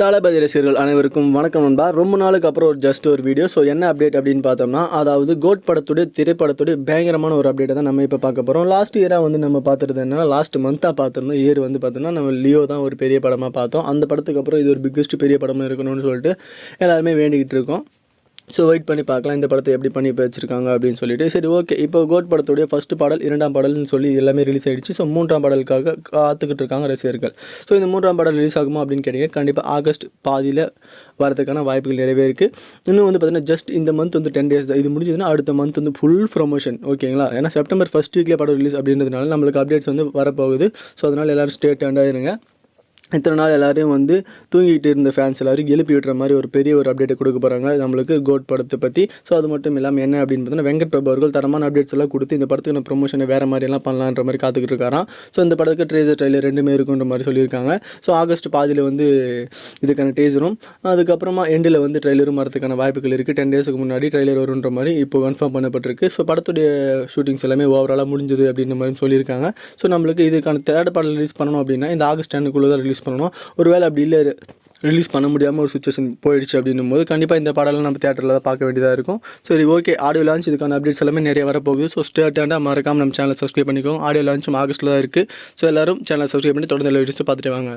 தளபதி ரசிகர்கள் அனைவருக்கும் வணக்கம் நண்பா. ரொம்ப நாளுக்கு அப்புறம் ஒரு வீடியோ. ஸோ என்ன அப்டேட் அப்படின்னு பார்த்தோம்னா, அதாவது கோட் படத்துடைய திரைப்படத்துடைய பயங்கரமான ஒரு அப்டேட்டை தான் நம்ம இப்போ பார்க்க போகிறோம். லாஸ்ட் இயராக வந்து நம்ம பார்த்துருது என்னன்னா, லாஸ்ட் மந்த்தாக பார்த்துருந்தோம். இயர் வந்து பார்த்தோம்னா நம்ம லியோ தான் ஒரு பெரிய படமாக பார்த்தோம். அந்த படத்துக்கு அப்புறம் இது ஒரு பிக்கஸ்ட் பெரிய படமாக இருக்கணும்னு சொல்லிட்டு எல்லாருமே வேண்டிக்கிட்டு இருக்கோம். ஸோ வெயிட் பண்ணி பார்க்கலாம் இந்த படத்தை எப்படி பண்ணி வச்சிருக்காங்க அப்படின்னு சொல்லிட்டு. சரி, ஓகே. இப்போ கோட் படத்துடைய ஃபஸ்ட்டு பாடல், 2ஆம் பாடல்னு சொல்லி எல்லாமே ரிலீஸ் ஆகிடுச்சு. ஸோ 3ஆம் பாடலுக்காக காத்துக்கிட்டு இருக்காங்க ரசிகர்கள். ஸோ இந்த 3ஆம் பாடல் ரிலீஸ் ஆகுமா அப்படின்னு கேட்டீங்க, கண்டிப்பாக ஆகஸ்ட் பாதியில் வரதுக்கான வாய்ப்புகள் நிறையவே இருக்குது. இன்னும் வந்து பார்த்தீங்கன்னா ஜஸ்ட் இந்த மந்த் வந்து 10 days தான். இது முடிஞ்சதுன்னா அடுத்த மந்த் வந்து ஃபுல் ப்ரொமோஷன், ஓகேங்களா? ஏன்னா செப்டம்பர் ஃபஸ்ட் வீக்லேயே படம் ரிலீஸ் அப்படின்றதுனால நம்மளுக்கு அப்டேட்ஸ் வந்து வரப்போகுது. ஸோ அதனால் எல்லோரும் ஸ்டே அண்டாக இருங்க. இத்தனை நாள் எல்லோரையும் வந்து தூங்கிட்டு இருந்த ஃபேன்ஸ் எல்லோரும் எழுப்பி விட்டுற மாதிரி ஒரு பெரிய ஒரு அப்டேட்டை கொடுக்க போகிறாங்க நம்மளுக்கு கோட் படத்தை பற்றி. ஸோ அது மட்டும் இல்லாமல் என்ன அப்படின்னு பார்த்தீங்கன்னா, வெங்கட் பிரபு அவர்கள் தரமான அப்டேட்ஸ் எல்லாம் கொடுத்து இந்த படத்துக்கு ப்ரொமோஷனை வேறு மாதிரியெல்லாம் பண்ணலான்ற மாதிரி காத்துக்கிட்டு இருக்காராம். ஸோ இந்த படத்துக்கு ட்ரைலர் ரெண்டுமே இருக்குன்ற மாதிரி சொல்லியிருக்காங்க. ஸோ ஆகஸ்ட் பாதியில் வந்து இதுக்கான டீசரும், அதுக்கப்புறமா எண்டில் வந்து ட்ரைலரும் வரதுக்கான வாய்ப்புகள் இருக்குது. 10 days முன்னாடி ட்ரைலர் வருன்ற மாதிரி இப்போ கன்ஃபார்ம் பண்ணப்பட்டிருக்கு. ஸோ படத்துடைய ஷூட்டிங்ஸ் எல்லாமே ஓவராலாக முடிஞ்சது அப்படின்ற மாதிரி சொல்லியிருக்காங்க. ஸோ நம்மளுக்கு இதுக்கான தேர்ட் பாடல் ரிலீஸ் பண்ணணும் அப்படின்னா இந்த ஆகஸ்ட் 10க்குள்ளே தான் ரிலீஸ் பண்ணணும். ஒருவேளை அப்படி இல்லை, ரிலீஸ் பண்ண முடியாமல் ஒரு சுச்சுவேஷன் போயிடுச்சு அப்படின்னும் போது கண்டிப்பாக இந்த பாடலாம் நம்ம தேட்டரில் தான் பார்க்க வேண்டியதாக இருக்கும். சரி, ஓகே. ஆடியோ லான்ச் இதுக்கான அப்டேட்ஸ் எல்லாமே நிறைய வரப்போகுது. ஸோ ஸ்டே அட்டெண்டாக மறக்காமல் நம்ம சேனலை சப்ஸ்கிரைப் பண்ணிக்கோங்க. ஆடியோ லான்ச்சும் ஆகஸ்ட்டில் தான் இருக்குது. ஸோ எல்லோரும் சேனலை சப்ஸ்கிரைப் பண்ணி தொடர்ந்து எல்லா வீடியோஸும் பார்த்துட்டு வாங்க.